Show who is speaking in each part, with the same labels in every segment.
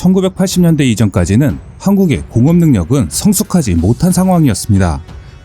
Speaker 1: 1980년대 이전까지는 한국의 공업 능력은 성숙하지 못한 상황이었습니다.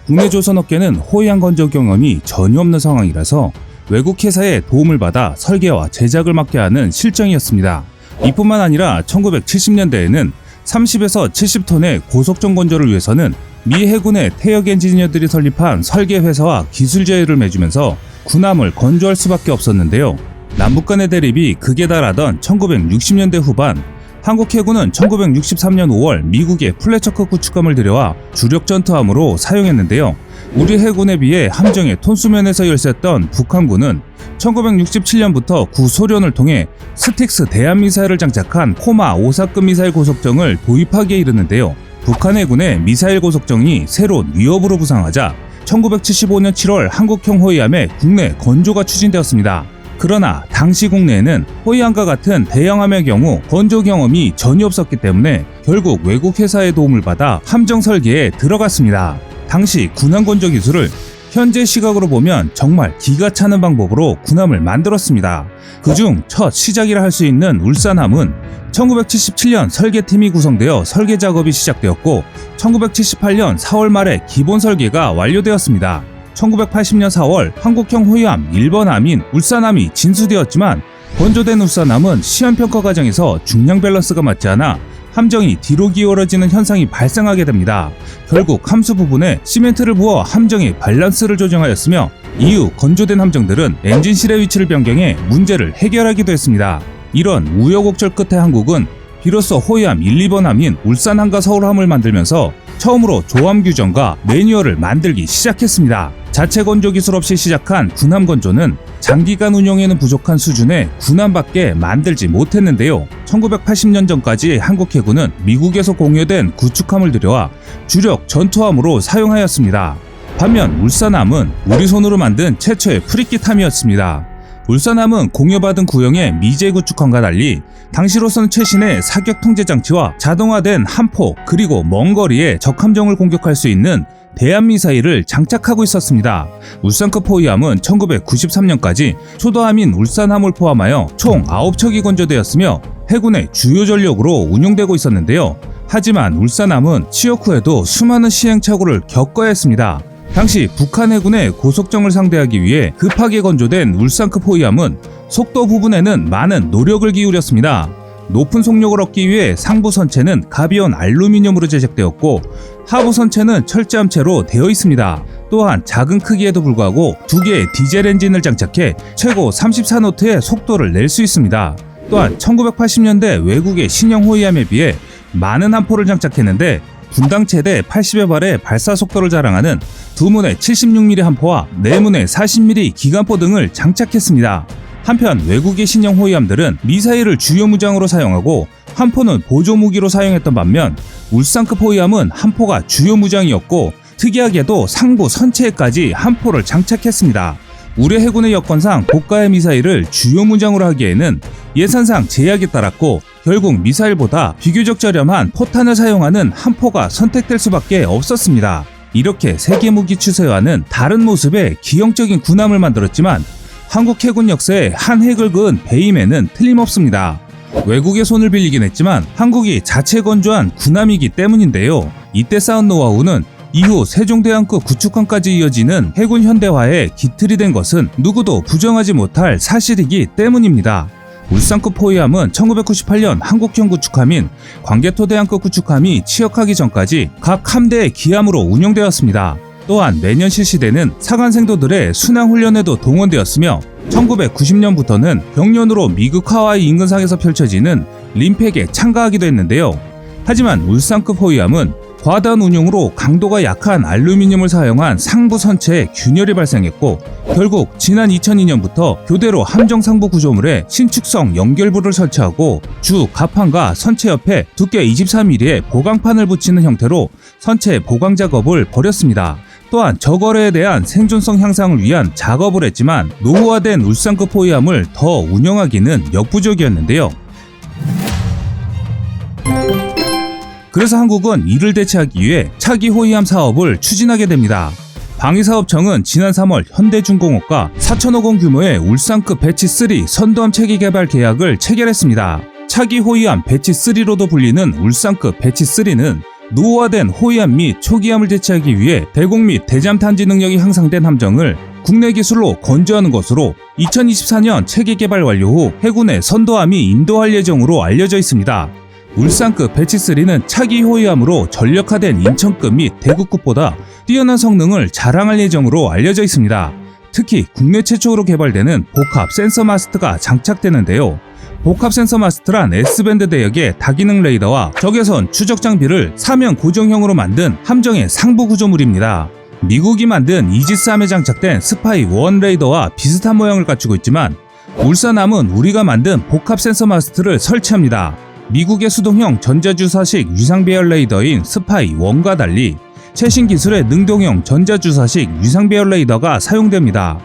Speaker 1: 국내 조선업계는 호위함 건조 경험이 전혀 없는 상황이라서 외국 회사의 도움을 받아 설계와 제작을 맡게 하는 실정이었습니다. 이뿐만 아니라 1970년대에는 30에서 70톤의 고속정 건조를 위해서는 미 해군의 태역 엔지니어들이 설립한 설계 회사와 기술 제휴를 맺으면서 군함을 건조할 수밖에 없었는데요. 남북 간의 대립이 극에 달하던 1960년대 후반, 한국 해군은 1963년 5월 미국의 플래처크 구축함을 들여와 주력 전투함으로 사용했는데요. 우리 해군에 비해 함정의 톤수면에서 열세했던 북한군은 1967년부터 구소련을 통해 스틱스 대한미사일을 장착한 코마 5사급 미사일 고속정을 도입하기에 이르는데요. 북한 해군의 미사일 고속정이 새로운 위협으로 부상하자 1975년 7월 한국형 호위함의 국내 건조가 추진되었습니다. 그러나 당시 국내에는 호위함과 같은 대형함의 경우 건조 경험이 전혀 없었기 때문에 결국 외국 회사의 도움을 받아 함정 설계에 들어갔습니다. 당시 군함 건조 기술을 현재 시각으로 보면 정말 기가 차는 방법으로 군함을 만들었습니다. 그중 첫 시작이라 할 수 있는 울산함은 1977년 설계팀이 구성되어 설계 작업이 시작되었고 1978년 4월 말에 기본 설계가 완료되었습니다. 1980년 4월 한국형 호위함 1번 함인 울산함이 진수되었지만 건조된 울산함은 시험평가 과정에서 중량 밸런스가 맞지 않아 함정이 뒤로 기울어지는 현상이 발생하게 됩니다. 결국 함수 부분에 시멘트를 부어 함정의 밸런스를 조정하였으며 이후 건조된 함정들은 엔진실의 위치를 변경해 문제를 해결하기도 했습니다. 이런 우여곡절 끝에 한국은 비로소 호위함 1, 2번 함인 울산함과 서울함을 만들면서 처음으로 조함 규정과 매뉴얼을 만들기 시작했습니다. 자체 건조 기술 없이 시작한 군함 건조는 장기간 운용에는 부족한 수준의 군함밖에 만들지 못했는데요. 1980년 전까지 한국 해군은 미국에서 공유된 구축함을 들여와 주력 전투함으로 사용하였습니다. 반면 울산함은 우리 손으로 만든 최초의 프리킷함이었습니다. 울산함은 공여받은 구형의 미제 구축함과 달리 당시로서는 최신의 사격 통제 장치와 자동화된 함포 그리고 먼 거리에 적함정을 공격할 수 있는 대한미사일을 장착하고 있었습니다. 울산급 호위함은 1993년까지 초도함인 울산함을 포함하여 총 9척이 건조되었으며 해군의 주요 전력으로 운용되고 있었는데요. 하지만 울산함은 취역 후에도 수많은 시행착오를 겪어야 했습니다. 당시 북한 해군의 고속정을 상대하기 위해 급하게 건조된 울산급 호위함은 속도 부분에는 많은 노력을 기울였습니다. 높은 속력을 얻기 위해 상부 선체는 가벼운 알루미늄으로 제작되었고 하부 선체는 철제함체로 되어 있습니다. 또한 작은 크기에도 불구하고 2개의 디젤 엔진을 장착해 최고 34노트의 속도를 낼 수 있습니다. 또한 1980년대 외국의 신형 호위함에 비해 많은 함포를 장착했는데 분당 최대 80여 발의 발사 속도를 자랑하는 2문의 76mm 함포와 4문의 40mm 기관포 등을 장착했습니다. 한편 외국의 신형 호위함들은 미사일을 주요 무장으로 사용하고 함포는 보조 무기로 사용했던 반면 울산급 호위함은 함포가 주요 무장이었고 특이하게도 상부 선체에까지 함포를 장착했습니다. 우리 해군의 여건상 고가의 미사일을 주요 무장으로 하기에는 예산상 제약이 따랐고 결국 미사일보다 비교적 저렴한 포탄을 사용하는 함포가 선택될 수밖에 없었습니다. 이렇게 세계 무기 추세와는 다른 모습의 기형적인 군함을 만들었지만 한국 해군 역사에 한 획을 그은 배임에는 틀림없습니다. 외국의 손을 빌리긴 했지만 한국이 자체 건조한 군함이기 때문인데요. 이때 쌓은 노하우는 이후 세종대왕급 구축함까지 이어지는 해군 현대화에 기틀이 된 것은 누구도 부정하지 못할 사실이기 때문입니다. 울산급 호위함은 1998년 한국형 구축함인 광개토대왕급 구축함이 취역하기 전까지 각 함대의 기함으로 운용되었습니다. 또한 매년 실시되는 사관생도들의 순항훈련에도 동원되었으며 1990년부터는 병련으로 미국 하와이 인근상에서 펼쳐지는 림팩에 참가하기도 했는데요. 하지만 울산급 호위함은 과다한 운용으로 강도가 약한 알루미늄을 사용한 상부 선체에 균열이 발생했고 결국 지난 2002년부터 교대로 함정 상부 구조물에 신축성 연결부를 설치하고 주 갑판과 선체 옆에 두께 23mm의 보강판을 붙이는 형태로 선체 보강 작업을 벌였습니다. 또한 저거래에 대한 생존성 향상을 위한 작업을 했지만 노후화된 울산급 호위함을 더 운영하기는 역부족이었는데요. 그래서 한국은 이를 대체하기 위해 차기 호위함 사업을 추진하게 됩니다. 방위사업청은 지난 3월 현대중공업과 4,000억 원 규모의 울산급 배치 3 선도함 체계 개발 계약을 체결했습니다. 차기 호위함 배치3로도 불리는 울산급 배치3는 노후화된 호위함 및 초기함을 대체하기 위해 대공 및 대잠探지 능력이 향상된 함정을 국내 기술로 건조하는 것으로 2024년 체계 개발 완료 후 해군에 선도함이 인도할 예정으로 알려져 있습니다. 울산급 배치3는 차기 호위함으로 전력화된 인천급 및 대구급보다 뛰어난 성능을 자랑할 예정으로 알려져 있습니다. 특히 국내 최초로 개발되는 복합 센서 마스트가 장착되는데요. 복합 센서 마스트란 S밴드 대역의 다기능 레이더와 적외선 추적 장비를 사면 고정형으로 만든 함정의 상부 구조물입니다. 미국이 만든 이지스함에 장착된 스파이-1 레이더와 비슷한 모양을 갖추고 있지만 울산함은 우리가 만든 복합 센서 마스트를 설치합니다. 미국의 수동형 전자주사식 위상배열 레이더인 스파이-1과 달리 최신 기술의 능동형 전자주사식 위상배열 레이더가 사용됩니다.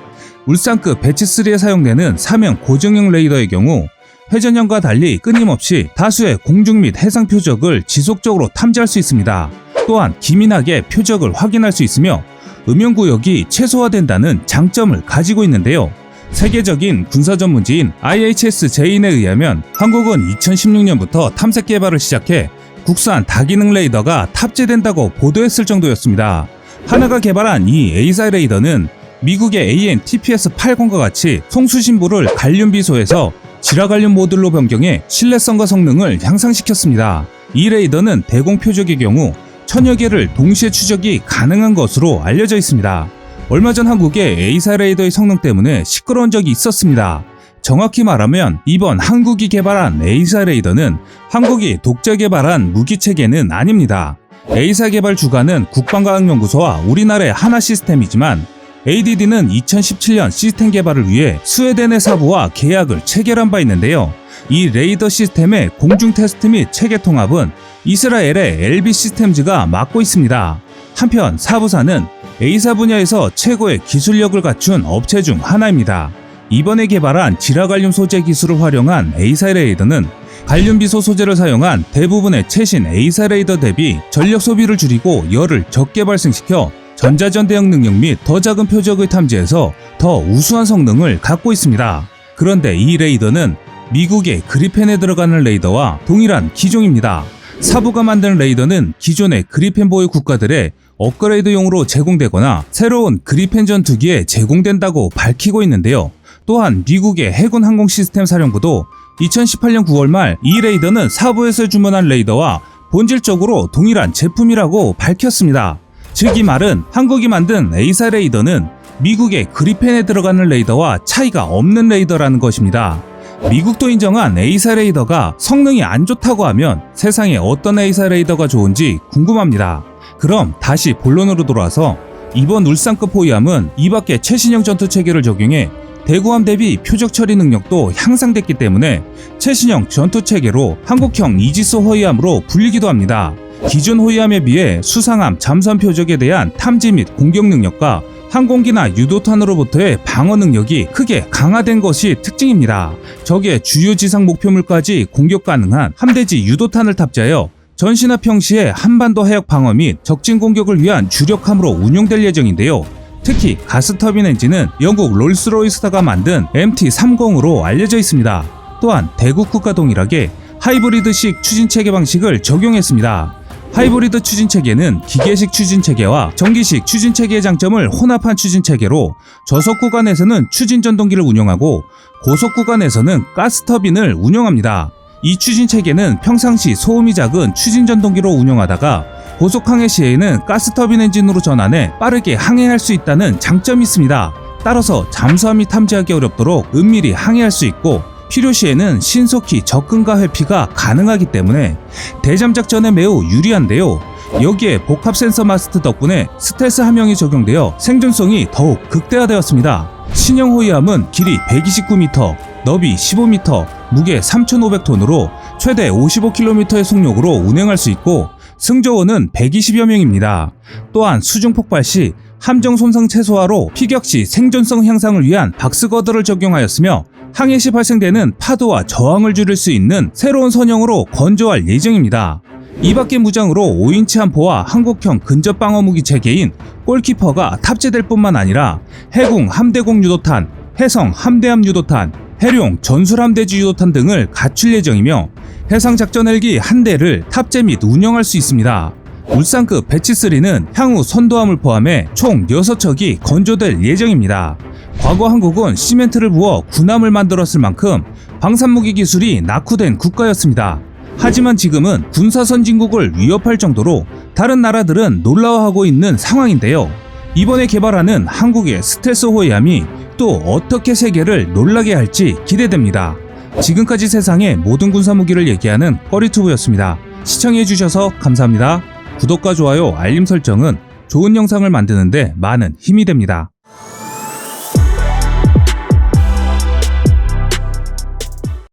Speaker 1: 울산급 배치3에 사용되는 사면 고정형 레이더의 경우 회전형과 달리 끊임없이 다수의 공중 및 해상 표적을 지속적으로 탐지할 수 있습니다. 또한 기민하게 표적을 확인할 수 있으며 음영구역이 최소화된다는 장점을 가지고 있는데요. 세계적인 군사 전문지인 IHS 제인에 의하면 한국은 2016년부터 탐색 개발을 시작해 국산 다기능 레이더가 탑재된다고 보도했을 정도였습니다. 하나가 개발한 이 A사 레이더는 미국의 AN/TPS-80과 같이 송수신부를 갈륨 비소에서 지라갈륨 모듈로 변경해 신뢰성과 성능을 향상시켰습니다. 이 레이더는 대공 표적의 경우 천여 개를 동시에 추적이 가능한 것으로 알려져 있습니다. 얼마 전 한국의 A사 레이더의 성능 때문에 시끄러운 적이 있었습니다. 정확히 말하면 이번 한국이 개발한 A사 레이더는 한국이 독자 개발한 무기 체계는 아닙니다. A사 개발 주관은 국방과학연구소와 우리나라의 하나시스템이지만 ADD는 2017년 시스템 개발을 위해 스웨덴의 사부와 계약을 체결한 바 있는데요. 이 레이더 시스템의 공중 테스트 및 체계 통합은 이스라엘의 LB 시스템즈가 맡고 있습니다. 한편 사부사는 A사 분야에서 최고의 기술력을 갖춘 업체 중 하나입니다. 이번에 개발한 지라갈륨 소재 기술을 활용한 A사 레이더는 갈륨 비소 소재를 사용한 대부분의 최신 A사 레이더 대비 전력 소비를 줄이고 열을 적게 발생시켜 전자전 대역 능력 및 더 작은 표적을 탐지해서 더 우수한 성능을 갖고 있습니다. 그런데 이 레이더는 미국의 그리펜에 들어가는 레이더와 동일한 기종입니다. 사부가 만든 레이더는 기존의 그리펜 보유 국가들의 업그레이드용으로 제공되거나 새로운 그리펜 전투기에 제공된다고 밝히고 있는데요. 또한 미국의 해군 항공 시스템 사령부도 2018년 9월 말 이 레이더는 사부에서 주문한 레이더와 본질적으로 동일한 제품이라고 밝혔습니다. 즉 이 말은 한국이 만든 A사 레이더는 미국의 그리펜에 들어가는 레이더와 차이가 없는 레이더라는 것입니다. 미국도 인정한 A사 레이더가 성능이 안 좋다고 하면 세상에 어떤 A사 레이더가 좋은지 궁금합니다. 그럼 다시 본론으로 돌아와서 이번 울산급 호위함은 이밖에 최신형 전투 체계를 적용해 대구함 대비 표적 처리 능력도 향상됐기 때문에 최신형 전투 체계로 한국형 이지스 호위함으로 불리기도 합니다. 기존 호위함에 비해 수상함 잠수함 표적에 대한 탐지 및 공격 능력과 항공기나 유도탄으로부터의 방어 능력이 크게 강화된 것이 특징입니다. 적의 주요 지상 목표물까지 공격 가능한 함대지 유도탄을 탑재하여 전시나 평시에 한반도 해역 방어 및 적진 공격을 위한 주력함으로 운용될 예정인데요. 특히 가스터빈 엔진은 영국 롤스로이스가 만든 MT-30으로 알려져 있습니다. 또한 대국급과 동일하게 하이브리드식 추진체계 방식을 적용했습니다. 하이브리드 추진체계는 기계식 추진체계와 전기식 추진체계의 장점을 혼합한 추진체계로 저속 구간에서는 추진전동기를 운용하고 고속 구간에서는 가스터빈을 운용합니다. 이 추진체계는 평상시 소음이 작은 추진전동기로 운용하다가 고속항해 시에는 가스터빈 엔진으로 전환해 빠르게 항해할 수 있다는 장점이 있습니다. 따라서 잠수함이 탐지하기 어렵도록 은밀히 항해할 수 있고 필요시에는 신속히 접근과 회피가 가능하기 때문에 대잠 작전에 매우 유리한데요. 여기에 복합 센서 마스트 덕분에 스텔스 함형이 적용되어 생존성이 더욱 극대화되었습니다. 신형 호위함은 길이 129m, 너비 15m, 무게 3,500톤으로 최대 55km의 속력으로 운행할 수 있고 승조원은 120여 명입니다. 또한 수중 폭발 시 함정 손상 최소화로 피격 시 생존성 향상을 위한 박스거드를 적용하였으며 항해 시 발생되는 파도와 저항을 줄일 수 있는 새로운 선형으로 건조할 예정입니다. 이밖에 무장으로 5인치 함포와 한국형 근접방어 무기 체계인 골키퍼가 탑재될 뿐만 아니라 해군 함대공 유도탄, 해성 함대함 유도탄, 해룡 전술함대지 유도탄 등을 갖출 예정이며 해상작전 헬기 한 대를 탑재 및 운영할 수 있습니다. 울산급 배치3는 향후 선도함을 포함해 총 6척이 건조될 예정입니다. 과거 한국은 시멘트를 부어 군함을 만들었을 만큼 방산무기 기술이 낙후된 국가였습니다. 하지만 지금은 군사 선진국을 위협할 정도로 다른 나라들은 놀라워하고 있는 상황인데요. 이번에 개발하는 한국의 스텔스 호위함이 또 어떻게 세계를 놀라게 할지 기대됩니다. 지금까지 세상의 모든 군사무기를 얘기하는 꺼리투브였습니다. 시청해주셔서 감사합니다. 구독과 좋아요, 알림 설정은 좋은 영상을 만드는데 많은 힘이 됩니다.